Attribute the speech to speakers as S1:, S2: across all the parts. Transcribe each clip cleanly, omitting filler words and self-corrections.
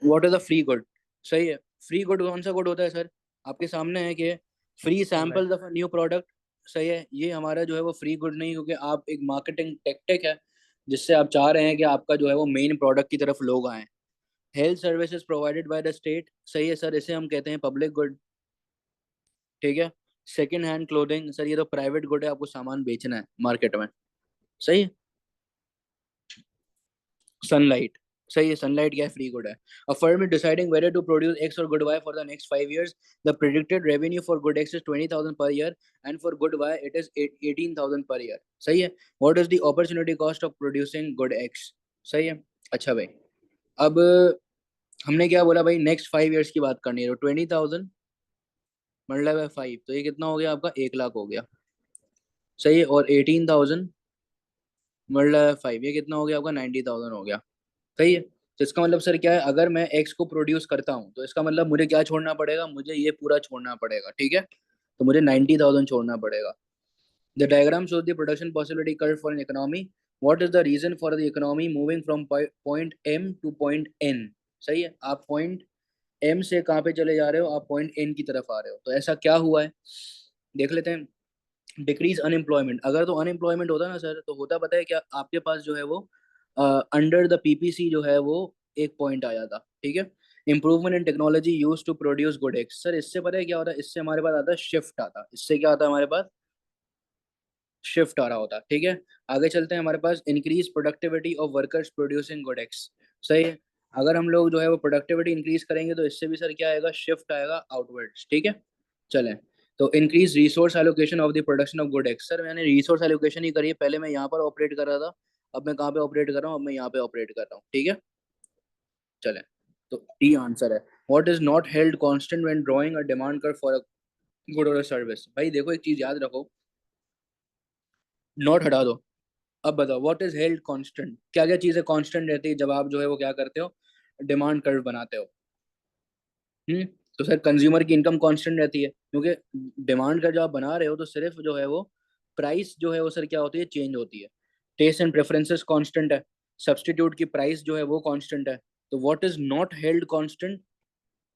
S1: What is a free good? सही है। Free good कौन सा गुड होता है सर? आपके सामने है कि free
S2: Right.
S1: Samples of a new product. सही है, ये हमारा जो है वो फ्री गुड नहीं, क्योंकि आप एक मार्केटिंग टेक्टिक है जिससे आप चाह रहे हैं कि आपका जो है वो मेन प्रोडक्ट की तरफ लोग आए। Health services provided by the state. सही है सर, इसे हम कहते हैं पब्लिक गुड। ठीक है। सेकंड हैंड क्लोथिंग, सर ये तो प्राइवेट गुड है, आपको सामान बेचना है मार्केट में। सही है। सनलाइट। सही है, सनलाइट क्या है? फ्री गुड है। A firm is deciding whether to produce X or good Y for the next 5 years. The predicted revenue for good X is 20,000 per year and for good Y it is 18,000 per year. सही है। What is the opportunity cost of producing good X? सही है। अच्छा भाई, अब हमने क्या बोला भाई, नेक्स्ट 5 years की बात करनी है, तो 20,000 मल्टीप्लाई बाय 5, तो ये कितना हो गया आपका? 1 लाख हो गया। सही है। और 18,000 मल्टीप्लाई बाय 5, ये कितना हो गया आपका? 90,000 हो गया। सही है। तो इसका मतलब सर क्या है, अगर मैं एक्स को प्रोड्यूस करता हूँ तो इसका मतलब मुझे क्या छोड़ना पड़ेगा? मुझे ये पूरा छोड़ना पड़ेगा। ठीक है। तो मुझे 90,000 छोड़ना पड़ेगा। The diagram shows the production possibility curve for an economy. What is the reason for the economy moving from point M to point N? सही है। आप पॉइंट M से कहाँ पे चले जा रहे हो? आप पॉइंट N की तरफ आ रहे हो, तो ऐसा क्या हुआ है देख लेते हैं। Decrease unemployment. अगर तो अनएम्प्लॉयमेंट होता ना सर, तो होता पता है क्या आपके पास जो है वो अंडर द पीपीसी जो है वो एक पॉइंट आया था। ठीक है। Improvement in technology use to produce good x. Sir इससे पता है क्या होता है? इससे हमारे पास आता है शिफ्ट आता। इससे क्या आता है हमारे पास? शिफ्ट आ रहा होता। ठीक है। आगे चलते हैं, हमारे पास increase productivity of workers producing good X. सही है। अगर हम लोग जो है वो प्रोडक्टिविटी इंक्रीज करेंगे तो इससे भी सर क्या आएगा? शिफ्ट आएगा आउटवर्ड्स। ठीक है। चलें। तो increase resource allocation of the production of good x. Sir मैंने रिसोर्स एलोकेशन ही करी है, पहले मैं यहाँ पर ऑपरेट कर रहा था, अब मैं कहाँ पे ऑपरेट कर रहा हूँ? अब मैं यहाँ पे ऑपरेट कर रहा हूँ। ठीक है। चलें। तो डी आंसर है। What is not held constant when drawing a demand curve for a good और सर्विस? भाई देखो, एक चीज याद रखो, नॉट हटा दो। अब बताओ, व्हाट इज हेल्ड कांस्टेंट? क्या क्या चीजें कांस्टेंट रहती है जब आप जो है वो क्या करते हो? डिमांड कर्व बनाते हो। हम्म। तो सर कंज्यूमर की इनकम कांस्टेंट रहती है, क्योंकि डिमांड का जब आप बना रहे हो तो सिर्फ जो है वो प्राइस जो है वो सर क्या होती है? चेंज होती है। टेस्ट एंड प्रेफरेंसेस कांस्टेंट है। सब्स्टिट्यूट की प्राइस जो है वो कांस्टेंट है। तो what is not held constant?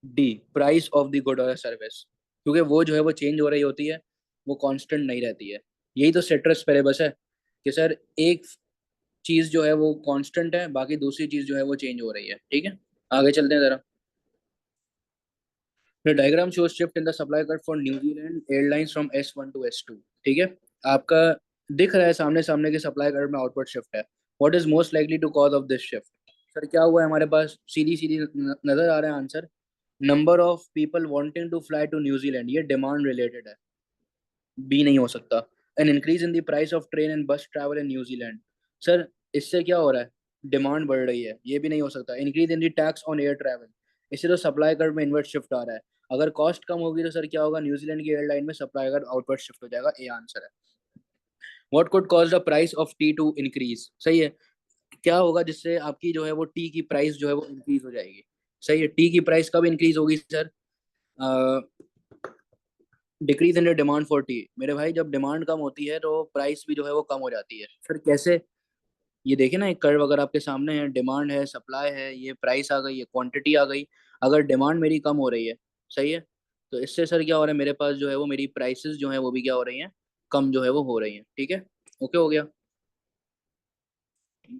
S1: D, price of the good और सर्विस, क्योंकि वो जो है वो चेंज हो रही होती है, वो कांस्टेंट नहीं रहती है। यही तो सेट्रस पेरेबस है कि सर एक चीज जो है वो कांस्टेंट है, बाकी दूसरी चीज जो है वो चेंज हो रही है। ठीक है। आगे चलते हैं जरा। The diagram shows shift in the supply curve for New Zealand airlines from S1 to S2। ठीक है। आपका दिख रहा है सामने सामने के सप्लाई कर्व में आउटवर्ड शिफ्ट है। What is most likely to cause of this shift? Sir क्या हुआ है हमारे पास? सीधी सीधी नजर आ रहा है answer. Number of people wanting to fly to New Zealand, ये डिमांड रिलेटेड है। बी नहीं हो सकता। An increase in the price of train and bus travel in New Zealand. Sir इससे क्या हो रहा है? डिमांड बढ़ रही है, ये भी नहीं हो सकता। Increase in the tax on air travel, इससे तो सप्लाई कर्व में इनवर्ट शिफ्ट आ रहा है। अगर कॉस्ट कम होगी तो सर क्या होगा? न्यूजीलैंड की एयरलाइन में सप्लाई कर्व आउटवर्ड शिफ्ट हो जाएगा। ए आंसर है। What could cause the price of tea to increase? सही है। क्या होगा जिससे आपकी जो है वो टी की प्राइस जो है वो इंक्रीज हो जाएगी? सही है। टी की प्राइस कब इंक्रीज होगी sir? Decrease in the demand for T. मेरे भाई जब डिमांड कम होती है तो प्राइस भी जो है वो कम हो जाती है। फिर कैसे? ये देखिए ना, एक कर्व अगर आपके सामने है, डिमांड है, सप्लाई है, ये प्राइस आ गई, ये क्वांटिटी आ गई। अगर डिमांड मेरी कम हो रही है, सही है, तो इससे सर क्या हो रहा है? मेरे पास जो है वो मेरी प्राइसेस जो है वो भी क्या हो रही हैं? कम जो है वो हो रही हैं। ठीक है। ओके हो गया।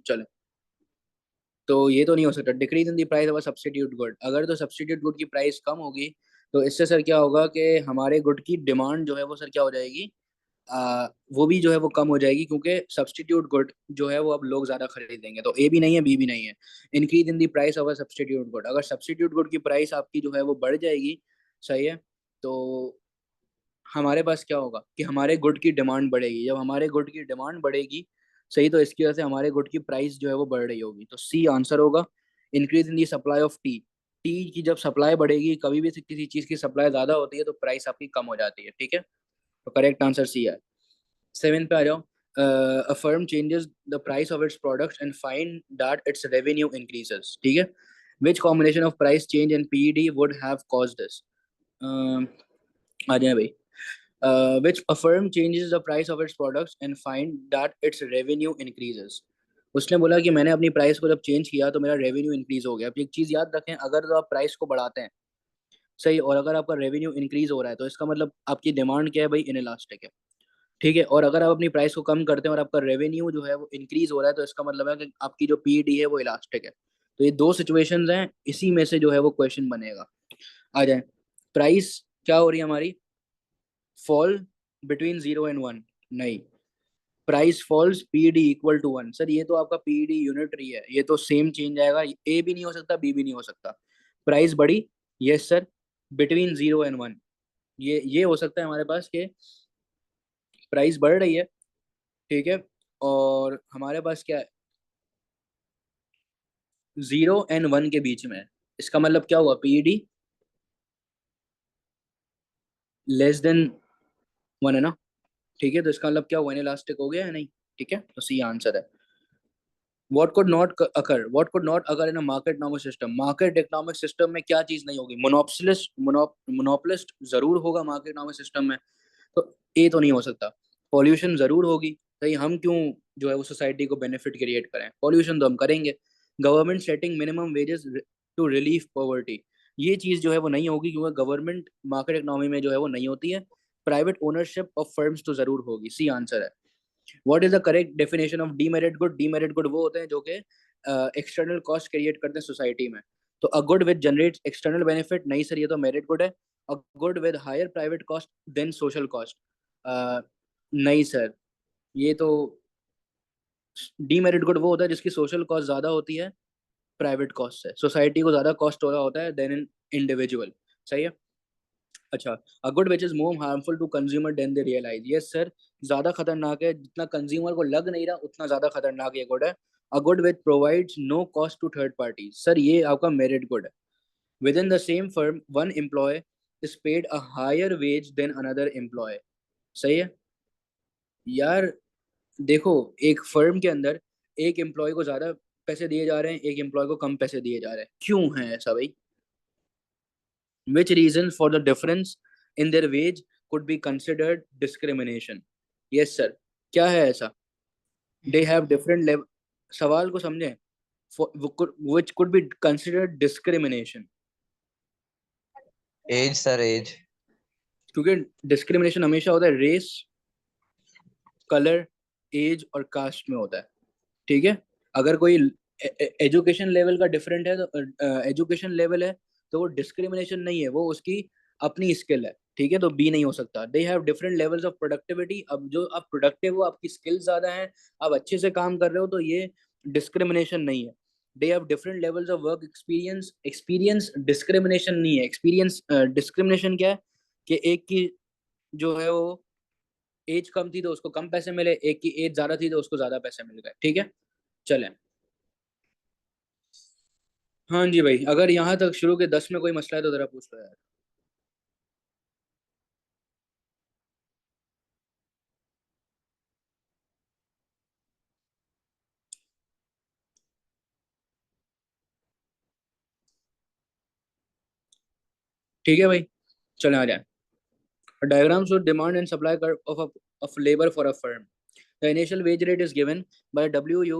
S1: चलो। तो ये तो नहीं हो सकता decrease in the price of a substitute good. अगर तो सब्स्टिट्यूट गुड की प्राइस कम होगी तो इससे सर क्या होगा कि हमारे गुड की डिमांड जो है वो सर क्या हो जाएगी? वो भी जो है वो कम हो जाएगी, क्योंकि सब्स्टिट्यूट गुड जो है वो अब लोग ज्यादा खरीदेंगे। तो ए भी नहीं है, बी भी नहीं है। Increase in the price of a substitute good, अगर सब्स्टिट्यूट गुड की प्राइस आपकी जो है वो बढ़ जाएगी, सही है, तो हमारे पास क्या होगा कि हमारे गुड की डिमांड बढ़ेगी। जब हमारे गुड की डिमांड बढ़ेगी, सही, तो इसकी वजह से हमारे गुड की प्राइस जो है वो बढ़ रही होगी। तो सी आंसर होगा। Increase in the supply of T. T की जब सप्लाई बढ़ेगी, कभी भी किसी चीज की सप्लाई ज्यादा होती है तो प्राइस आपकी कम हो जाती है। ठीक है। तो करेक्ट आंसर सी है। सेवन पे आ जाओ। A firm changes the price of its products and find that its revenue increases. ठीक है। Which combination of price change and PED would have caused this? आ जाए भाई। Which a firm changes the price of its products and find that its revenue increases. उसने बोला कि मैंने अपनी price को जब चेंज किया तो मेरा रेवेन्यू इंक्रीज हो गया। अब एक चीज याद रखें, अगर तो आप प्राइस को बढ़ाते हैं, सही, और अगर आपका रेवेन्यू इंक्रीज हो रहा है तो इसका मतलब आपकी डिमांड क्या है भाई, इनइलास्टिक है। ठीक है, और अगर आप अपनी प्राइस को कम करते हैं और आपका रेवेन्यू जो है वो इंक्रीज हो रहा है तो इसका मतलब है कि आपकी जो पीडी है वो इलास्टिक है। तो ये दो सिचुएशंस हैं, इसी में से जो है वो क्वेश्चन बनेगा। आ जाए, प्राइस क्या हो रही है हमारी, फॉल बिटवीन 0 and 1, नहीं, price falls PD equal to 1। Sir ये तो आपका पीडी यूनिटरी है, ये तो सेम चेंज आएगा, ए भी नहीं हो सकता, बी भी नहीं हो सकता। प्राइस बढ़ी, यस सर, बिटवीन 0 and 1, ये हो सकता है हमारे पास कि प्राइस बढ़ रही है, ठीक है, और हमारे पास क्या है, 0 and 1 के बीच में है। इसका मतलब क्या हुआ, पीडी लेस देन 1 है ना, ठीक है, तो इसका मतलब क्या हुआ, इलास्टिक हो गया है नहीं, ठीक है, तो सी आंसर है। What could not occur in a market economic system, market economic system में क्या चीज नहीं होगी, मोनोपोलिस्ट जरूर होगा मार्केट इकोनॉमिक सिस्टम में, तो ए तो नहीं हो सकता। पॉल्यूशन जरूर होगी, भाई हम क्यों जो है वो सोसाइटी को बेनिफिट क्रिएट करें, पॉल्यूशन तो हम करेंगे। Government setting minimum wages to relief poverty, ये चीज जो है वो नहीं होगी, क्योंकि गवर्नमेंट मार्केट इकोनॉमी में जो है वो नहीं होती है। प्राइवेट ओनरशिप ऑफ फर्म्स तो जरूर होगी, सी आंसर है। What is the correct definition of demerit good, demerit good वो होते हैं जो कि एक्सटर्नल कॉस्ट क्रिएट करते हैं सोसाइटी में। तो a good with generates external benefit, नहीं सर ये तो मेरिट गुड है। A good with higher private cost than social cost, नहीं सर, ये तो डीमेरिट गुड वो होता है जिसकी सोशल कॉस्ट ज्यादा होती है प्राइवेट कॉस्ट से, सोसाइटी को ज्यादा कॉस्ट हो रहा होता है देन इन इंडिविजुअल, सही है। अच्छा, a good which is more harmful to consumer than they realise, yes sir, ज्यादा खतरनाक है, जितना कंज्यूमर को लग नहीं रहा उतना ज्यादा खतरनाक ये गुड है। A good which provides no cost to third party, sir ये आपका मेरिट गुड है। Within the same firm one employ is paid a higher wage than another employ, सही है। यार देखो, एक फर्म के अंदर एक एम्प्लॉय को ज्यादा पैसे दिए जा रहे हैं, एक एम्प्लॉय को कम पैसे दिए जा रहे हैं, क्यों है ऐसा भाई, which reason for the difference in their wage could be considered discrimination, yes sir, क्या है ऐसा, they have different level, सवाल को समझें, which could be considered discrimination,
S2: age sir, age.
S1: क्योंकि डिस्क्रिमिनेशन हमेशा होता है रेस, कलर, एज और कास्ट में होता है, ठीक है। अगर कोई एजुकेशन लेवल का डिफरेंट है तो एजुकेशन लेवल है तो वो डिस्क्रिमिनेशन नहीं है, वो उसकी अपनी स्किल है, ठीक है, तो बी नहीं हो सकता। They have different levels of productivity, अब जो आप प्रोडक्टिव हो, आपकी स्किल ज्यादा है, आप अच्छे से काम कर रहे हो, तो ये डिस्क्रिमिनेशन नहीं है। They have different levels of work experience, experience discrimination नहीं है, एक्सपीरियंस डिस्क्रिमिनेशन क्या है कि एक की जो है वो एज कम थी तो उसको कम पैसे मिले, एक की एज ज्यादा थी तो उसको ज्यादा पैसे मिल गए, ठीक है, चलें। हाँ जी भाई, अगर यहाँ तक शुरू के 10 में कोई मसला है तो जरा पूछ लो यार। ठीक है भाई, चले आ जाए। Diagram show demand and supply of labour for a firm. The initial wage rate is given by WO,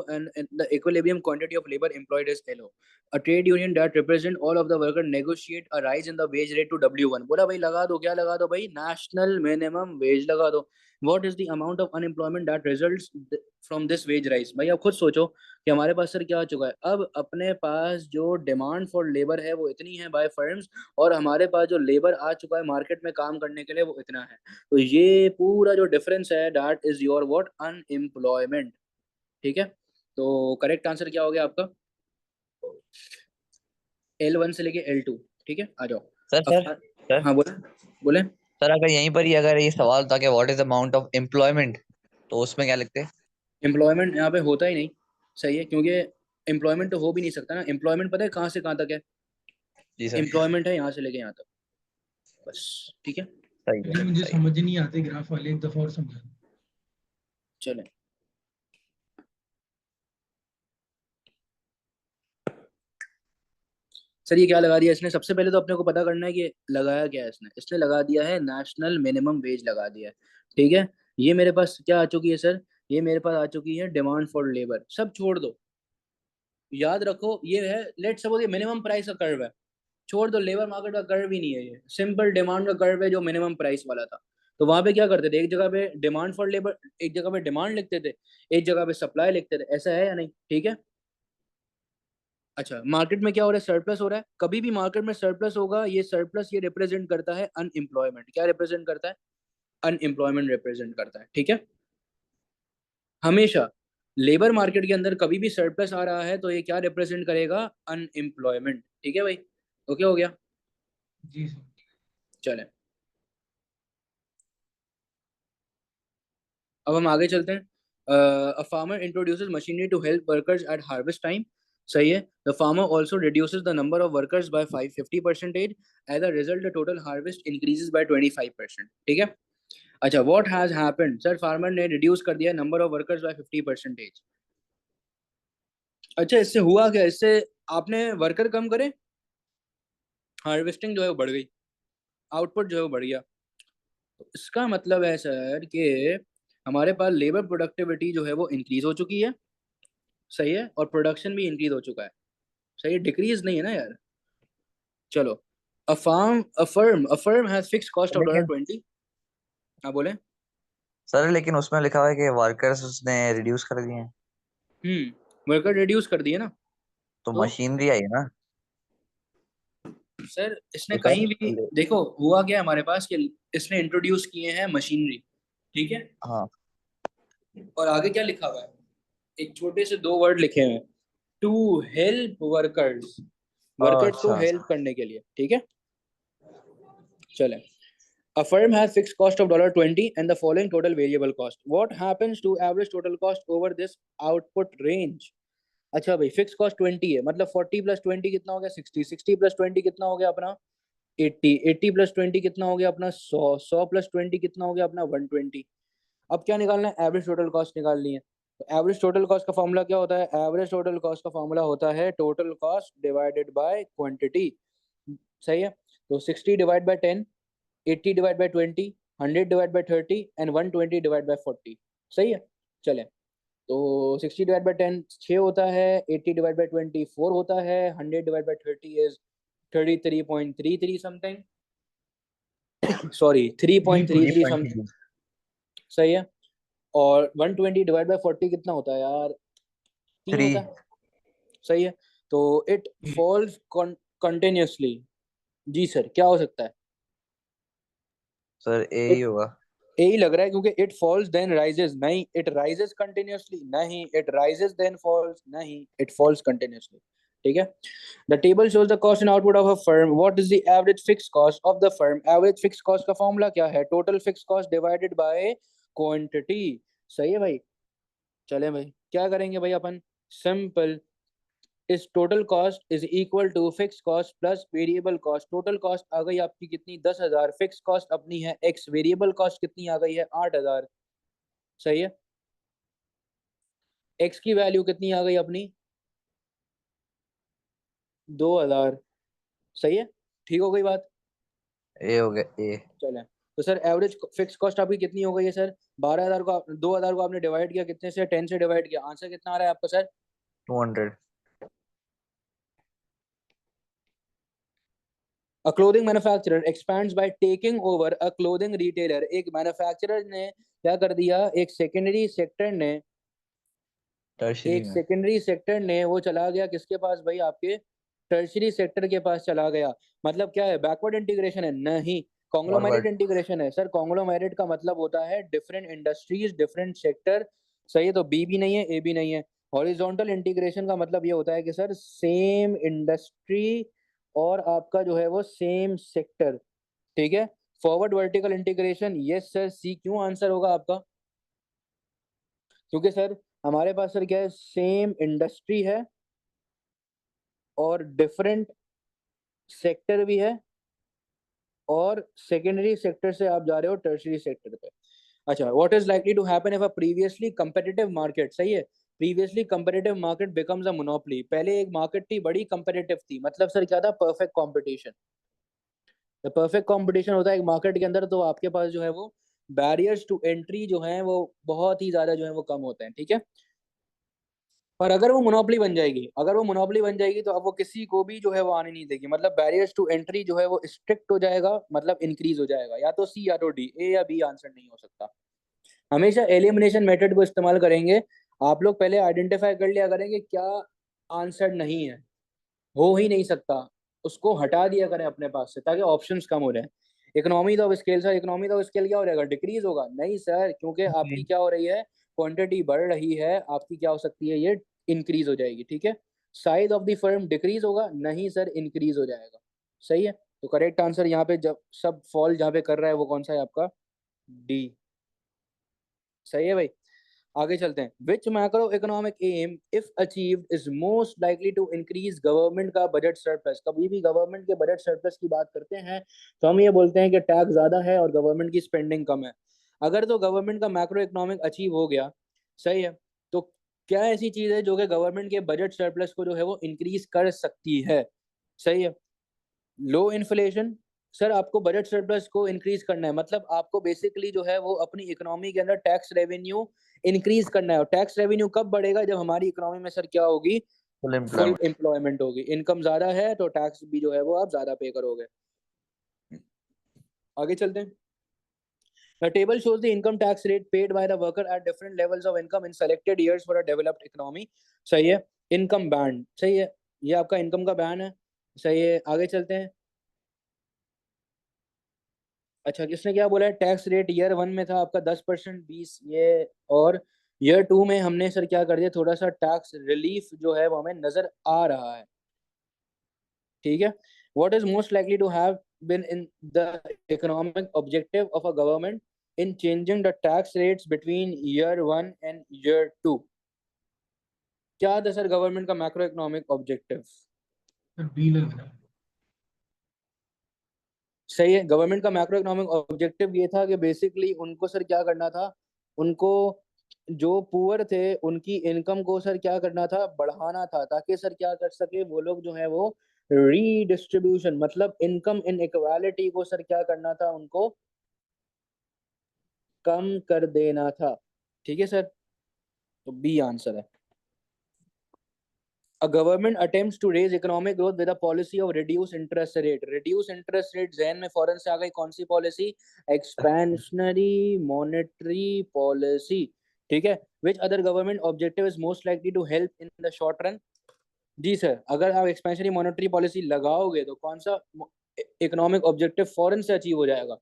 S1: and the equilibrium quantity of labor employed is LO. A trade union that represent all of the worker negotiate a rise in the wage rate to W1. बोला भाई लगा दो, क्या लगा दो भाई, national minimum veg लगा दो। What is the amount of unemployment that results from this wage rise? भाई आप खुद सोचो कि हमारे पास सर क्या आ चुका है, अब अपने पास जो डिमांड फॉर लेबर है वो इतनी है बाय फर्म्स, और हमारे पास जो लेबर आ चुका है मार्केट में काम करने के लिए वो इतना है। तो ये पूरा जो डिफरेंस है that is your what, unemployment, ठीक है। तो करेक्ट आंसर क्या हो गया आपका, L1 से लेके L2, ठीक है, आ जाओ।
S2: सर
S1: अब
S2: सर सर
S1: हाँ बोले, बोले।
S2: सर, अगर यहीं पर ही अगर ये सवाल था कि what is the amount of employment, तो उसमें क्या लिखते?
S1: एम्प्लॉयमेंट यहाँ पे होता ही नहीं, सही है, क्योंकि एम्प्लॉयमेंट तो हो भी नहीं सकता ना, एम्प्लॉयमेंट पता है कहाँ से कहाँ तक है,
S2: जी सर।
S1: एम्प्लॉयमेंट है यहाँ से लेके यहाँ तक, बस, ठीक है,
S2: सही
S3: अरे
S2: है,
S3: मुझे
S2: सही है।
S3: समझ ही नहीं आते ग्राफ वाले, एक दफा और समझा।
S1: चलें। सर ये क्या लगा दिया इसने, सबसे पहले तो अपने को पता करना है कि लगाया क्या है इसने, इसने लगा दिया है नेशनल मिनिमम वेज लगा दिया है, ठीक है। ये मेरे पास क्या आ चुकी है सर, ये मेरे पास आ चुकी है डिमांड फॉर लेबर। सब छोड़ दो, याद रखो ये है, लेट सपोज ये मिनिमम प्राइस का कर्व है, छोड़ दो, लेबर मार्केट का कर्व ही नहीं है, ये सिंपल डिमांड का कर्व है जो मिनिमम प्राइस वाला था। तो वहां पे क्या करते थे, एक जगह पे डिमांड फॉर लेबर, एक जगह पे डिमांड लिखते थे, एक जगह पे सप्लाई लिखते थे, ऐसा है या नहीं? ठीक है। अच्छा, मार्केट में क्या हो रहा है, सरप्लस हो रहा है। कभी भी मार्केट में सरप्लस होगा, ये सरप्लस ये रिप्रेजेंट करता है अनएम्प्लॉयमेंट। क्या रिप्रेजेंट करता है? अनएम्प्लॉयमेंट रिप्रेजेंट करता है। ठीक है। हमेशा लेबर मार्केट के अंदर कभी भी सरप्लस आ रहा है तो ये क्या रिप्रेजेंट करेगा? अनएम्प्लॉयमेंट। ठीक है भाई, ओके हो गया?
S3: जी सर।
S1: चले, अब हम आगे चलते हैं। A farmer introduces machinery to help workers at harvest time. सही है। The farmer also reduces the number of workers by 50%। As a result the total harvest increases by 25%। ठीक है। अच्छा, what has happened? Sir farmer ने reduce कर दिया number of workers by 50%। अच्छा, इससे हुआ क्या? इससे आपने वर्कर कम करे, हार्वेस्टिंग जो है वो बढ़ गई, आउटपुट जो है वो बढ़ गया। तो इसका मतलब है सर कि हमारे पास लेबर प्रोडक्टिविटी जो है वो इंक्रीज हो चुकी है। सही है। और प्रोडक्शन भी इंक्रीज हो चुका है। सही है, डिक्रीज नहीं है ना यार। चलो, a firm has fix cost of dollar
S2: लेकिन
S1: 20। हाँ बोले।
S2: सर लेकिन उसमें लिखा हुआ है कि वर्कर्स उसने रिड्यूस कर दिए हैं,
S1: वर्कर रिड्यूस कर दिए ना।
S2: तो
S1: तो
S2: मशीनरी आई ना।
S1: सर इसने
S2: तो
S1: कहीं भी
S2: सर
S1: देखो, हुआ क्या हमारे पास कि इसने इंट्रोड्यूस किए हैं मशीनरी। ठीक है।
S2: हाँ।
S1: और आगे क्या लिखा हुआ है? एक छोटे से दो वर्ड लिखे हुए हैं, टू हेल्प वर्कर्स, वर्कर्स को
S2: अच्छा।
S1: हेल्प करने के लिए। ठीक है। चले, a firm has fixed cost of $20 and the following total variable cost. What happens to average total cost over this output range? अच्छा भाई, फिक्स कॉस्ट 20 है, मतलब 40 प्लस 20 कितना हो गया? 60। 60 प्लस 20 कितना हो गया अपना? 80। 80 प्लस 20 कितना हो गया अपना? 100। 100 प्लस 20 कितना हो गया अपना? 120। अब क्या निकालना है? एवरेज टोटल कॉस्ट निकालनी है। तो एवरेज टोटल कॉस्ट का फॉर्मूला क्या होता है? एवरेज टोटल कॉस्ट का फॉर्मूला होता है total cost divided by quantity. सही है। तो 60 divide by 10, 80 divide by 20, 100 divide by 30 and 120 divide by 40। सही है। चले, तो 60 डिवाइड बाय 10 6 होता है, 80 डिवाइड बाय 20 4 होता है, 100 divide by 30 is 33.33 something, sorry 3.33 something.
S2: 3.3।
S1: सही है। और 120 डिवाइड बाय 40 कितना होता है यार? 3 होता है। सही है। तो इट फॉल्स कंटिन्यूसली। जी सर, क्या हो सकता है?
S2: सर ए ही
S1: It
S2: होगा।
S1: यही लग रहा है, क्योंकि इट फॉल्स देन राइजेस, नहीं इट राइजेस कंटिन्यूअसली, नहीं इट राइजेस देन फॉल्स, नहीं इट फॉल्स कंटिन्यूअसली। ठीक है। The table shows the cost and output of a firm. What is the average fix cost of the firm? Average fix cost का formula क्या है? Total fix cost divided by quantity. सही है भाई। चले भाई, क्या करेंगे भाई अपन? सिंपल, इस total cost is equal to fix cost plus variable cost. Total cost आ गई आपकी कितनी? 10,000। फिक्स कॉस्ट अपनी है x, वेरिएबल कॉस्ट कितनी आ गई है? 8,000। सही है। x की वैल्यू कितनी आ गई अपनी? 2,000। सही है। ठीक हो गई बात?
S2: ए हो गया ए।
S1: चले, तो सर एवरेज फिक्स कॉस्ट आपकी कितनी हो गई है सर? 12,000 को 2,000 को आपने डिवाइड किया कितने से? 10 से डिवाइड किया, आंसर कितना आ रहा है आपका sir?
S2: 200।
S1: A clothing manufacturer expands by taking over a clothing retailer। एक मैन्युफैक्चरर ने क्या कर दिया? एक सेकेंडरी सेक्टर ने,
S2: टर्शरी
S1: एक
S2: में।
S1: सेकेंडरी सेक्टर ने वो चला गया किसके पास भाई? आपके टर्शरी सेक्टर के पास चला गया। मतलब क्या है? बैकवर्ड इंटीग्रेशन है? नहीं, कॉन्ग्लोमेरेट
S2: फॉरवर्ड।
S1: इंटीग्रेशन है। सर कॉन्ग्लोमेरेट का मतलब होता है डिफरेंट इंडस्ट्रीज, डिफरेंट सेक्टर। सही है। तो बी भी नहीं है, ए भी नहीं है। हॉरिजॉन्टल इंटीग्रेशन का मतलब ये होता है कि सर सेम इंडस्ट्री और आपका जो है वो सेम सेक्टर। ठीक है। Forward vertical integration, yes sir, C क्यों आंसर होगा आपका? क्योंकि सर हमारे पास सर क्या है? सेम इंडस्ट्री है और डिफरेंट सेक्टर भी है, और सेकेंडरी सेक्टर से आप जा रहे हो टर्शरी सेक्टर पे। अच्छा, what is likely to happen if a previously competitive market? सही है। Previously competitive market becomes a monopoly. पहले एक मार्केट थी, बड़ी कंपेटिटिव थी, मतलब सर क्या था? Perfect competition. परफेक्ट कंपटीशन होता है एक मार्केट के अंदर, तो आपके पास जो है वो बैरियर्स टू एंट्री जो है वो बहुत ही ज्यादा जो है वो कम होते हैं, ठीक है। पर अगर वो मोनोपोली बन जाएगी, अगर वो मोनोपोली बन जाएगी तो अब वो किसी को भी जो है वो आने नहीं देगी, मतलब बैरियर्स टू एंट्री जो है वो स्ट्रिक्ट हो जाएगा, मतलब इंक्रीज हो जाएगा। या तो सी या तो डी, ए या बी आंसर नहीं हो सकता। हमेशा एलिमिनेशन मेथड को इस्तेमाल करेंगे। आप लोग पहले आइडेंटिफाई कर लिया करेंगे क्या आंसर नहीं है, हो ही नहीं सकता, उसको हटा दिया करें अपने पास से ताकि ऑप्शंस कम हो जाए। Economy of scale, sir economy of scale क्या हो जाएगा, डिक्रीज होगा? नहीं सर, क्योंकि आपकी क्या हो रही है, क्वांटिटी बढ़ रही है, आपकी क्या हो सकती है, ये इंक्रीज हो जाएगी, ठीक है। Size of the firm decrease होगा? नहीं सर, इंक्रीज हो जाएगा। सही है, तो करेक्ट आंसर यहाँ पे जब सब फॉल जहाँ पे कर रहा है वो कौन सा है आपका, डी। सही है भाई, आगे चलते हैं। Which macroeconomic aim if achieved is most likely to increase government का बजट सरप्लस। कभी भी गवर्नमेंट के बजट सरप्लस की बात करते हैं तो हम ये बोलते हैं कि टैक्स ज्यादा है और गवर्नमेंट की स्पेंडिंग कम है। अगर तो गवर्नमेंट का मैक्रो इकोनॉमिक अचीव हो गया, सही है, तो क्या ऐसी चीज है जो कि गवर्नमेंट के बजट सरप्लस को जो है वो इंक्रीज कर सकती है? सही है, लो इन्फ्लेशन। सर आपको बजट सरप्लस को इंक्रीज करना है, मतलब आपको बेसिकली जो है वो अपनी इकोनॉमी के अंदर टैक्स रेवेन्यू इंक्रीज करना है। और टैक्स रेवेन्यू कब बढ़ेगा, जब हमारी इकोनॉमी में सर क्या होगी,
S2: फुल
S1: फुल
S2: एम्प्लॉयमेंट।
S1: एम्प्लॉयमेंट होगी। इनकम ज्यादा है तो टैक्स भी जो है वो आप ज्यादा पे करोगे। आगे चलते हैं। The table shows the income tax rate paid by the worker at different levels of income in selected years for a developed economy। सही है, इनकम बैंड, सही है, ये आपका इनकम का बैंड है। सही है, आगे चलते हैं। अच्छा, किसने क्या बोला है, टैक्स रेट ईयर 1 में था आपका 10%, 20 ये, और ईयर 2 में हमने सर क्या कर दिया, थोड़ा सा टैक्स रिलीफ जो है वो हमें नजर आ रहा है, ठीक है। What is most likely to have been in the economic objective of a government in changing the tax rates between year 1 and year 2? क्या था सर गवर्नमेंट का macro economic objective?
S3: Sir B लग रहा है।
S1: सही है, गवर्नमेंट का macro economic objective ये था कि बेसिकली उनको सर क्या करना था, उनको जो पुअर थे उनकी इनकम को सर क्या करना था, बढ़ाना था, ताकि सर क्या कर सके वो लोग जो है वो रीडिस्ट्रीब्यूशन, मतलब इनकम इनइक्वालिटी को सर क्या करना था, उनको कम कर देना था, ठीक है सर। तो बी आंसर है। A government attempts to raise economic growth with a policy of reduce interest rate। reduce interest rate जहन में फौरन से आ गई कौन सी पॉलिसी, एक्सपेंशनरी मॉनेटरी पॉलिसी, ठीक है। Which other government objective is most likely to help in the short run? जी सर, अगर आप एक्सपेंशनरी मॉनेटरी पॉलिसी लगाओगे तो कौन सा इकोनॉमिक ऑब्जेक्टिव फौरन से अचीव हो जाएगा?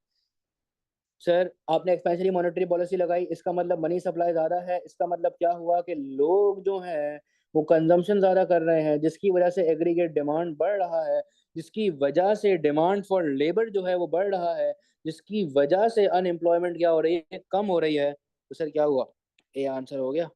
S1: सर आपने एक्सपेंशनरी मॉनेटरी पॉलिसी लगाई, इसका मतलब मनी सप्लाई ज्यादा है, इसका मतलब क्या हुआ कि लोग जो है वो कंजम्पशन ज्यादा कर रहे हैं, जिसकी वजह से एग्रीगेट डिमांड बढ़ रहा है, जिसकी वजह से डिमांड फॉर लेबर जो है वो बढ़ रहा है, जिसकी वजह से अनएम्प्लॉयमेंट क्या हो रही है, कम हो रही है। तो सर क्या हुआ, ए आंसर हो गया।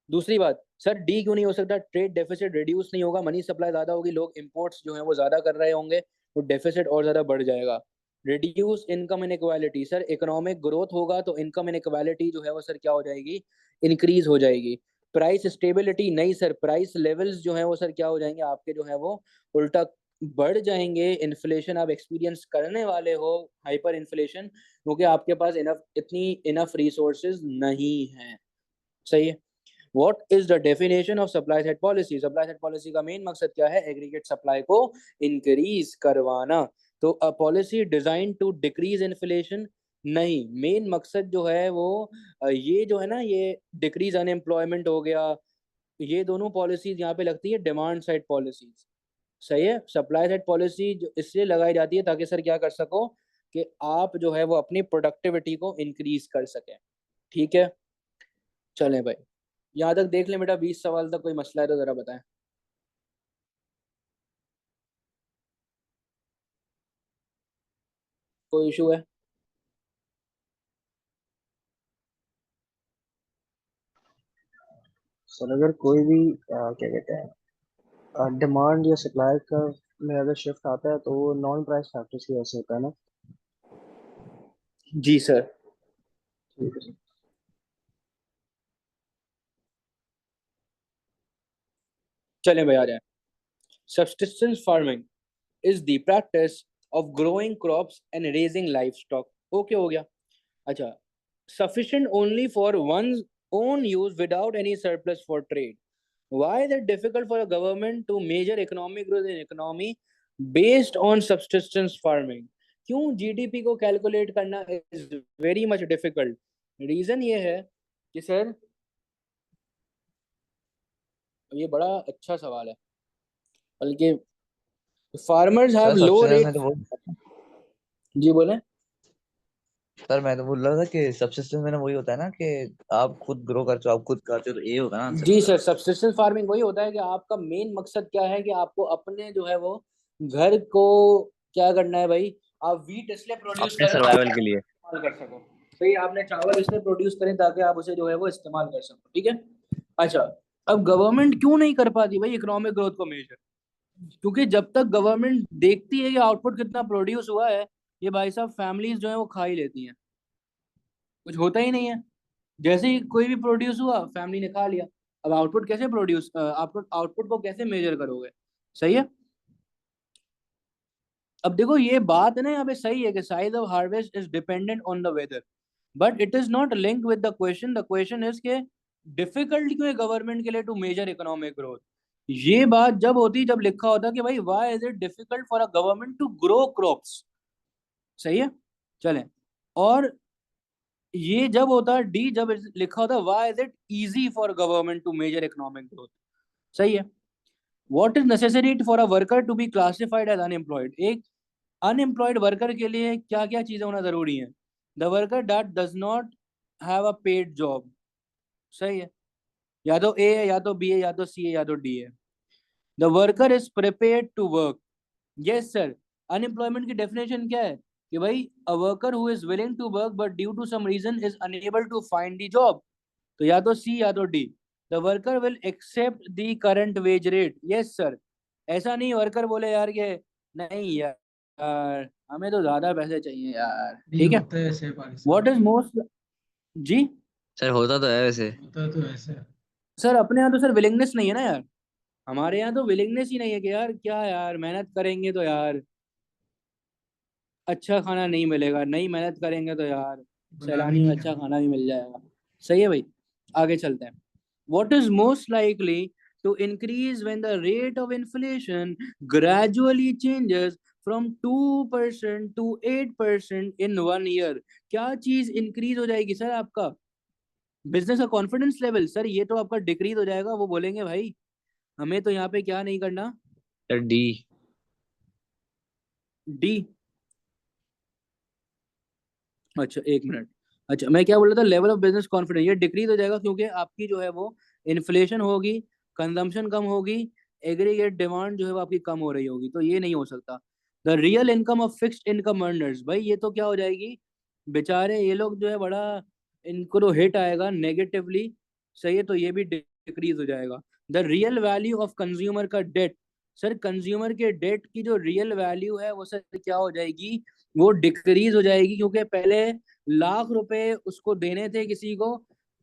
S1: दूसरी बात सर, डी क्यों नहीं हो सकता, ट्रेड डेफिसिट रिड्यूस नहीं होगा, मनी सप्लाई ज्यादा होगी, लोग इंपोर्ट्स जो है वो ज्यादा कर रहे होंगे, तो डेफिसिट और ज्यादा बढ़ जाएगा। Reduce income inequality, sir economic growth होगा तो इनकम इनइक्वालिटी जो है वो सर क्या हो जाएगी, इंक्रीज हो जाएगी। प्राइस स्टेबिलिटी, नहीं सर, प्राइस लेवल्स जो है वो सर क्या हो जाएंगे आपके जो है वो उल्टा बढ़ जाएंगे। इन्फ्लेशन आप एक्सपीरियंस करने वाले हो, हाइपर इन्फ्लेशन, क्योंकि आपके पास इनफ रिसोर्सेज नहीं है। सही है। What is the definition of supply side policy? Supply side policy का मेन मकसद क्या है, एग्रीगेट सप्लाई को इंक्रीज करवाना। तो a policy design to decrease inflation, नहीं, मेन मकसद जो है वो ये जो है ना, ये डिक्रीज अनएम्प्लॉयमेंट हो गया, ये दोनों पॉलिसीज यहाँ पे लगती है डिमांड साइड पॉलिसीज। सही है, सप्लाई साइड पॉलिसी जो इसलिए लगाई जाती है ताकि सर क्या कर सको कि आप जो है वो अपनी प्रोडक्टिविटी को इंक्रीज कर सके, ठीक है। चलें भाई, यहाँ तक देख ले बेटा, 20 सवाल तक कोई मसला है तो जरा बताएं। कोई इशू है?
S4: सर अगर कोई भी क्या कहते हैं डिमांड या सप्लाई का में अगर शिफ्ट आता है तो वो नॉन प्राइस फैक्टर्स की वजह से होता है ना।
S1: जी सर।
S4: ठीक है सर।
S1: चलें भाई, आ जाए। Subsistence farming is the practice of growing crops and raising livestock। Okay हो गया। अच्छा, sufficient only for one's own use without any surplus for trade. Why is it difficult for a government to measure economic growth in economy based on subsistence farming? क्यों GDP को calculate करना is very much difficult? Reason ये है कि sir, ये बड़ा अच्छा सवाल है, बल्कि farmers have
S2: sir
S1: low
S2: subsistence में
S1: रेट।
S2: तो वो,
S1: जी बोले।
S2: सर मैं तो बोल रहा था कि सब्सिस्टेंस में वही होता है ना कि आप खुद ग्रो करते हो, आप खुद खाते हो, तो ये होगा ना आंसर
S1: जी
S2: इसका।
S1: सर, सब्सिस्टेंस फार्मिंग वही होता है कि आपका मेन मकसद क्या है कि आपको अपने जो है वो घर को क्या करना है भाई। आप वीट इसलिए प्रोड्यूस
S2: अपने
S1: करें ताकि
S2: सर्वाइवल के
S1: आप
S2: लिए।
S1: इस्तेमाल कर सको। सही, आपने चावल इसलिए प्रोड्यूस करें ताकि आप उसे जो है वो इस्तेमाल कर सको, ठीक है। अच्छा, अब गवर्नमेंट क्यों नहीं कर पाती भाई इकोनॉमिक ग्रोथ को मेजर? क्योंकि जब तक गवर्नमेंट देखती है कि आउटपुट कितना प्रोड्यूस हुआ है, ये भाई साहब फैमिलीज जो है वो खा ही लेती हैं, कुछ होता ही नहीं है। जैसे ही कोई भी प्रोड्यूस हुआ, फैमिली ने खा लिया। अब आउटपुट कैसे प्रोड्यूस, आउटपुट आउटपुट को कैसे मेजर करोगे? सही है। अब देखो ये बात है ना यहाँ पे, सही है कि size of harvest is dependent on the weather, but it is not linked with the question. The question is के डिफिकल्ट क्यों है गवर्नमेंट के लिए टू मेजर इकोनॉमिक ग्रोथ? ये बात जब होती जब लिखा होता कि भाई why is it difficult for a government to grow crops. सही है, चलें। और ये जब होता डी, जब लिखा होता why is it easy for government to measure economic growth. सही है। What is necessary for a worker to be classified as unemployed? एक अनएम्प्लॉयड वर्कर के लिए क्या क्या चीजें होना जरूरी है? The worker that does not have a paid job. सही है। या तो ए है, या तो बी है, या तो सी है, या तो डी है। The worker is prepared to work. Yes sir. Unemployment की डेफिनेशन क्या है कि भाई a worker who is willing to work but due to some reason is unable to find the job. तो या तो सी या तो D. The worker will accept the current wage rate. Yes sir. ऐसा नहीं वर्कर बोले यार कि नहीं यार हमें तो ज्यादा पैसे चाहिए यार,
S3: नहीं
S1: ठीक है।
S3: होता है ऐसे पाकिस्तान
S1: व्हाट इज
S3: में।
S1: मोस्ट। जी
S2: सर होता तो है वैसे।
S3: होता तो ऐसे है।
S1: सर, अपने यहाँ तो सर विलिंगनेस नहीं है ना यार। हमारे यहाँ तो विलिंगनेस ही नहीं है कि यार क्या यार मेहनत करेंगे तो यार अच्छा खाना नहीं मिलेगा, नहीं मेहनत करेंगे तो यार
S3: बना भी
S1: सैलानी में
S3: नहीं
S1: अच्छा
S3: रहे।
S1: खाना भी मिल जाएगा। सही है भाई, आगे चलते हैं। What is most likely to increase when the rate of inflation gradually changes from 2% to 8% in 1 year? क्या चीज इंक्रीज हो जाएगी सर? आपका बिजनेस का कॉन्फिडेंस लेवल सर, ये तो आपका डिक्रीज हो जाएगा। वो बोलेंगे भाई हमें तो यहाँ पे क्या नहीं करना।
S2: Sir D.
S1: डी। अच्छा एक मिनट। अच्छा मैं क्या बोल रहा था, लेवल ऑफ बिजनेस कॉन्फिडेंस ये डिक्रीज हो जाएगा क्योंकि आपकी जो है वो इन्फ्लेशन होगी, कंजम्पशन कम होगी, एग्रीगेट डिमांड जो है वो आपकी कम हो रही होगी, तो ये नहीं हो सकता। The real income of fixed income earners, भाई ये तो क्या हो जाएगी, बेचारे ये लोग जो है बड़ा, इनको तो हिट आएगा नेगेटिवली। सही है, तो ये भी डिक्रीज हो जाएगा। The real value of consumer का डेट, सर कंज्यूमर के डेट की जो रियल वैल्यू है वो सर क्या हो जाएगी, वो डिक्रीज हो जाएगी। क्योंकि पहले लाख रुपए उसको देने थे किसी को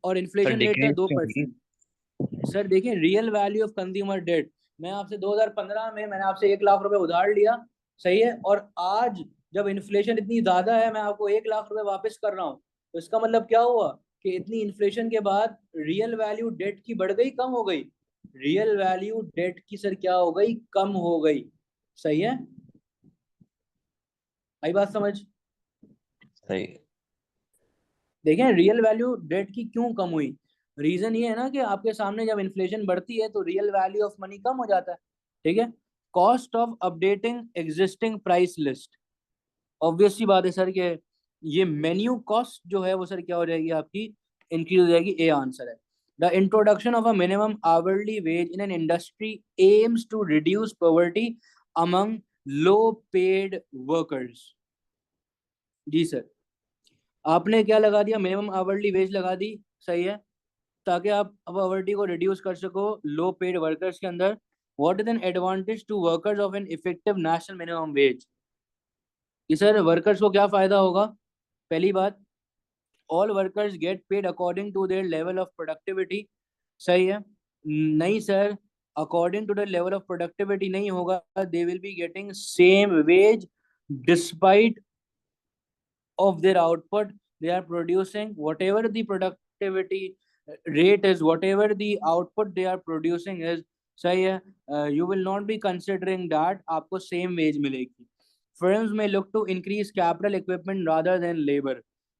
S1: और
S2: सर
S1: इन्फ्लेशन रेट था
S2: डिक्रीज
S1: दो
S2: क्यों होगी?
S1: परसेंट सर देखिए real value of consumer debt, मैं आपसे 2015 में मैंने आपसे 1 लाख रुपए उधार लिया। सही है, और आज जब इन्फ्लेशन इतनी ज्यादा है मैं आपको 1 लाख रुपए वापस कर रहा हूँ, तो इसका मतलब क्या हुआ कि इतनी इन्फ्लेशन के बाद रियल वैल्यू डेट की बढ़ गई कम हो गई? रियल वैल्यू डेट की सर क्या हो गई, कम हो गई। सही है, आई बात समझ?
S2: सही।
S1: देखें रियल वैल्यू डेट की क्यों कम हुई, रीजन ये है ना कि आपके सामने जब इन्फ्लेशन बढ़ती है तो रियल वैल्यू ऑफ मनी कम हो जाता है। ठीक है। Cost of updating existing price list, obvious सी बात है सर कि ये मेन्यू कॉस्ट जो है वो सर क्या हो जाएगी आपकी, इंक्रीज हो जाएगी। ए आंसर है। The introduction of a minimum hourly wage in an industry aims to reduce poverty among low paid workers. जी सर, आपने क्या लगा दिया, मिनिमम आवरली वेज लगा दी। सही है, ताकि आप पॉवर्टी को रिड्यूस कर सको लो पेड वर्कर्स के अंदर। What is an advantage to workers of an effective national minimum wage? कि सर वर्कर्स को क्या फायदा होगा? पहली बात, all workers get paid according to their level of productivity. सही है। नहीं sir, according to the level of productivity नहीं होगा। They will be getting same wage despite of their output they are producing, whatever the productivity rate is, whatever the output they are producing is, सही है, you will not be considering that आपको same wage मिलेगी. Firms may look to increase capital equipment rather than labor.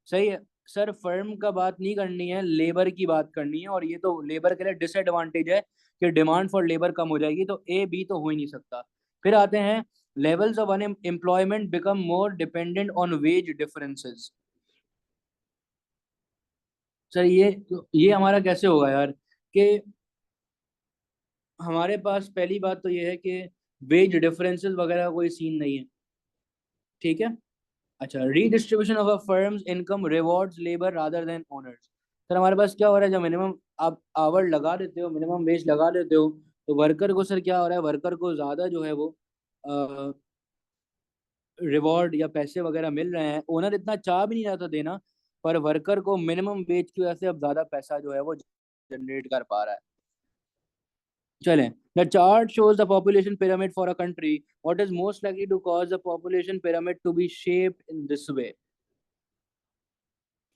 S1: सही है sir, firm का बात नहीं करनी है, लेबर की बात करनी है, और ये तो लेबर के लिए डिसएडवांटेज है कि डिमांड फॉर लेबर कम हो जाएगी, तो ए बी तो हो ही नहीं सकता. फिर आते हैं, levels of unemployment become more dependent on wage differences. Sir ये हमारा कैसे होगा यार, कि हमारे पास पहली बात तो ये है कि वेज डिफरेंसेस वगैरह का कोई सीन नहीं है, ठीक है. अच्छा, redistribution of a firms income rewards labour rather than owners. Sir हमारे पास क्या हो रहा है, जब मिनिमम आप आवर लगा देते हो, मिनिमम वेज लगा देते हो, तो वर्कर को सर क्या हो रहा है, वर्कर को ज़्यादा जो है वो रिवॉर्ड या पैसे वगैरह मिल रहे हैं. ओनर इतना चाह भी नहीं रहा था देना, पर वर्कर को मिनिमम वेज की वजह से अब ज़्यादा पैसा जो है वो जनरेट कर पा रहा है. चलें, the chart shows the population pyramid for a country. What is most likely to cause the population pyramid to be shaped in this way?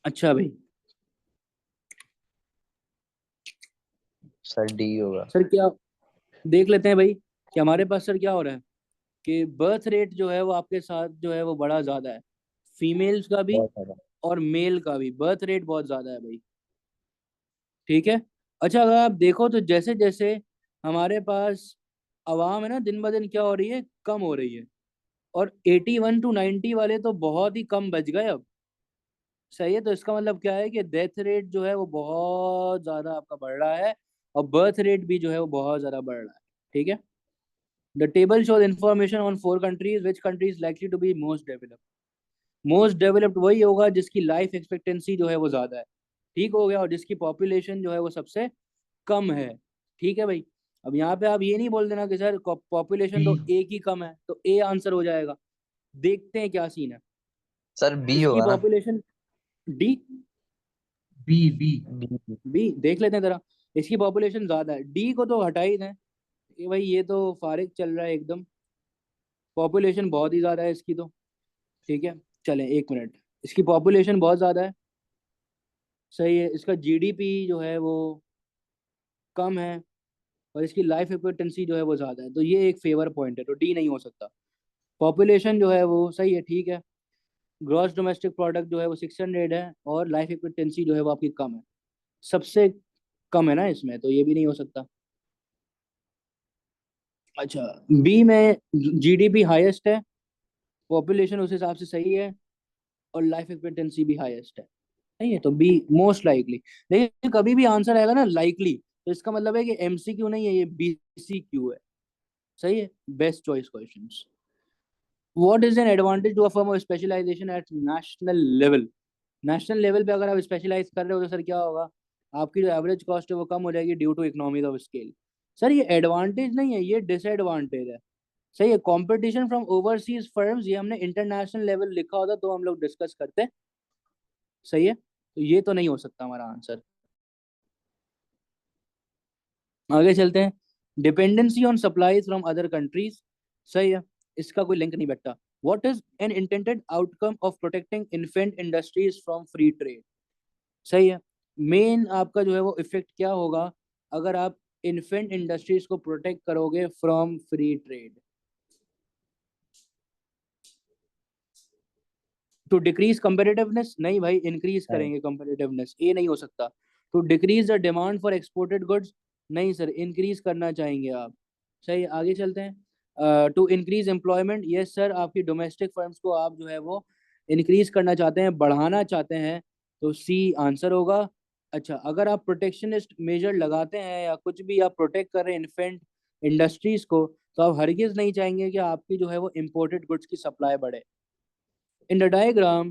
S1: अच्छा भाई,
S2: सर डी होगा.
S1: सर क्या देख लेते हैं भाई कि हमारे पास सर क्या हो रहा है, कि बर्थ रेट जो है वो आपके साथ जो है वो बड़ा ज़्यादा है, फीमेल्स का भी
S2: बहुत सारा.
S1: और मेल का भी बर्थ रेट बहुत ज़्यादा है भाई, ठीक है. अच्छा, अगर आप देखो तो जैसे जैसे हमारे पास आवाम है ना, दिन ब दिन क्या हो रही है, कम हो रही है, और 81 to 90 वाले तो बहुत ही कम बच गए अब. सही है, तो इसका मतलब क्या है कि डेथ रेट जो है वो बहुत ज़्यादा आपका बढ़ रहा है, और बर्थ रेट भी जो है वो बहुत ज़्यादा बढ़ रहा है, ठीक है. The table shows information on 4 countries, which countries likely to be most developed. Most developed वही होगा जिसकी लाइफ एक्सपेक्टेंसी जो है वो ज़्यादा है, ठीक हो गया, और जिसकी पॉपुलेशन जो है वो सबसे कम है, ठीक है भाई. अब यहाँ पे आप ये नहीं बोल देना कि सर पॉपुलेशन तो
S3: बी
S1: एक ही कम है, तो ए आंसर हो जाएगा. देखते हैं क्या सीन है.
S2: सर बी
S1: इसकी
S2: होगा ना.
S1: Population D,
S3: B B
S2: B.
S1: B देख लेते हैं जरा. इसकी पॉपुलेशन ज्यादा है, डी को तो हटा ही दें कि भाई ये तो फारिग चल रहा है एकदम, पॉपुलेशन बहुत ही ज्यादा है इसकी तो, ठीक है. चलें एक मिनट, इसकी पॉपुलेशन बहुत ज्यादा है, सही है, इसका जीडीपी जो है वो कम है, और इसकी लाइफ एक्सपेक्टेंसी जो है वो ज्यादा है, तो ये एक फेवर पॉइंट है, तो डी नहीं हो सकता. पॉपुलेशन जो है वो सही है, ठीक है. ग्रॉस डोमेस्टिक प्रोडक्ट जो है वो 600 है, और लाइफ एक्सपेक्टेंसी जो है वो आपकी कम है, सबसे कम है ना इसमें, तो ये भी नहीं हो सकता. अच्छा, बी में जीडीपी हाईएस्ट है, पॉपुलेशन उस हिसाब से सही है, और लाइफ एक्सपेक्टेंसी भी हाईएस्ट है, नहीं है, तो बी मोस्ट लाइकली. देखिए कभी भी आंसर आएगा ना लाइकली, तो इसका मतलब है कि एमसीक्यू नहीं है, ये बीसीक्यू है, सही है. Best choice questions. What is an advantage to a firm of specialisation at national level. National level पे अगर आप स्पेशलाइज कर रहे हो तो सर क्या होगा, आपकी जो एवरेज कॉस्ट है वो कम हो जाएगी due to economies of scale. Sir ये एडवांटेज नहीं है, ये डिसएडवांटेज है, सही है. कंपटीशन फ्रॉम ओवरसीज फर्म्स, ये हमने इंटरनेशनल लेवल लिखा होता तो हम लोग डिस्कस करते, सही है, तो ये तो नहीं हो सकता हमारा आंसर. आगे चलते हैं, dependency on supplies from other countries, सही है, इसका कोई लिंक नहीं बैठता. What is N intended outcome of protecting infant industries from free trade. सही है, मेन आपका जो है वो इफेक्ट क्या होगा अगर आप इन्फेंट इंडस्ट्रीज को प्रोटेक्ट करोगे from free trade. To decrease competitiveness, नहीं भाई, इंक्रीज करेंगे कंपेटिटिवनेस, ये नहीं हो सकता. To decrease the demand for exported goods, नहीं सर, इंक्रीज करना चाहेंगे आप, सही. आगे चलते हैं, to increase employment, yes sir, आपकी डोमेस्टिक फर्म्स को आप जो है वो इंक्रीज करना चाहते हैं, बढ़ाना चाहते हैं, तो सी आंसर होगा. अच्छा, अगर आप प्रोटेक्शनिस्ट मेजर लगाते हैं या कुछ भी आप प्रोटेक्ट कर रहे हैं इन्फेंट इंडस्ट्रीज को, तो आप हरगिज नहीं चाहेंगे कि आपकी जो है वो इम्पोर्टेड गुड्स की सप्लाई बढ़े. In the diagram,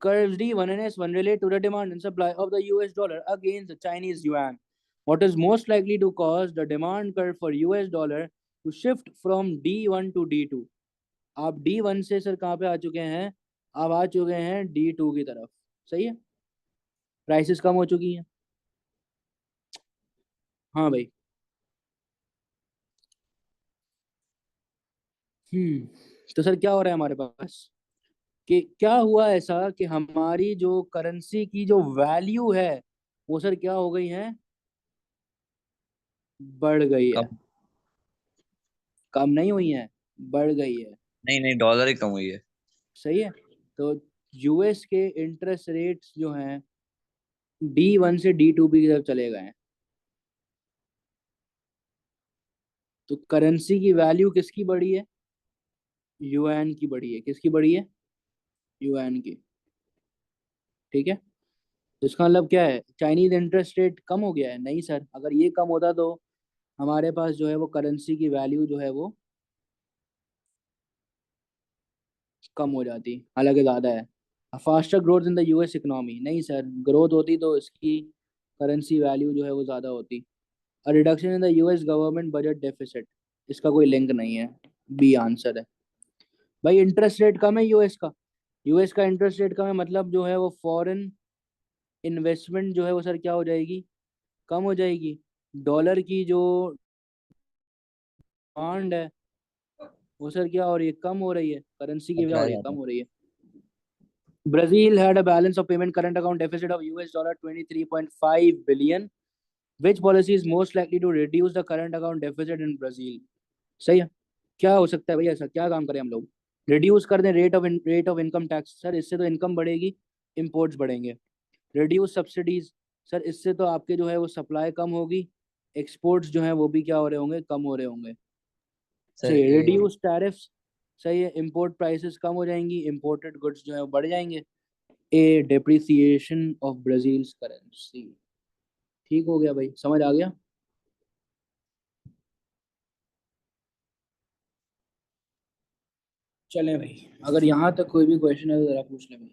S1: curves D1 and S1 relate to the demand and supply of the US dollar against the Chinese yuan. What is most likely to cause the demand curve for US dollar to shift from D1 to D2? आप D1 से sir कहाँ पे आ चुके हैं, आप आ चुके हैं D2 की तरफ, सही है, प्राइसेस कम हो चुकी हैं. हाँ भाई. तो सर क्या हो रहा है हमारे पास, कि क्या हुआ ऐसा कि हमारी जो करेंसी की जो वैल्यू है वो सर क्या हो गई है, बढ़ गई है,
S2: कम।
S1: कम नहीं हुई है, बढ़ गई है।
S2: नहीं नहीं, डॉलर ही कम हुई है।
S1: सही है। तो यूएस के इंटरेस्ट रेट्स जो हैं D1 से D2 की तरफ चले गए हैं। तो करेंसी की वैल्यू किसकी बढ़ी है, यूएन की बढ़ी है। किसकी बढ़ी है, यूएन की। ठीक है। तो इसका मतलब क्या है, चाइनीज इंटरेस्ट रेट कम हो गया है? नहीं सर, अगर ये कम होता तो हमारे पास जो है वो करेंसी की वैल्यू जो है वो कम हो जाती, हालांकि ज़्यादा है। Faster growth in the US economy, नहीं सर, ग्रोथ होती तो इसकी करेंसी वैल्यू जो है वो ज़्यादा होती। A reduction in the US government budget deficit, इसका कोई लिंक नहीं है, बी आंसर है। भाई इंटरेस्ट रेट कम है यूएस का, यूएस का इंटरेस्ट रेट कम है, मतलब जो है वो फॉरेन इन्वेस्टमेंट जो है वो सर क्या हो जाएगी, कम हो जाएगी। डॉलर की जो डिमांड है वो सर क्या हो रही है, कम हो रही है। करेंसी की क्या हो
S2: सप्लाई
S1: रही है, कम
S2: ज्यादा।
S1: हो रही है। Brazil had a balance of payment current account deficit of US $23.5 billion. Which policy is most likely to reduce the current account deficit in Brazil? सही है। क्या हो सकता है भैया, ऐसा क्या काम करें हम लोग, रिड्यूस कर दें rate of income tax, sir इससे तो इनकम बढ़ेगी, इंपोर्ट्स बढ़ेंगे। रिड्यूस सब्सिडीज, सर इससे तो आपके जो है वो सप्लाई कम होगी, एक्सपोर्ट्स जो है वो भी क्या हो रहे होंगे, कम हो रहे होंगे।
S2: सर
S1: सही है।
S2: ए।
S1: रिड्यूस टैरिफ्स, सही है, इंपोर्ट प्राइसेस कम हो जाएंगी, इंपोर्टेड गुड्स जो है वो बढ़ जाएंगे। ए डेप्रिसिएशन ऑफ ब्राजील्स करेंसी। ठीक हो गया भाई, समझ आ गया। चलें भाई, अगर यहाँ तक कोई भी क्वेश्चन है तो जरा पूछ लें भाई।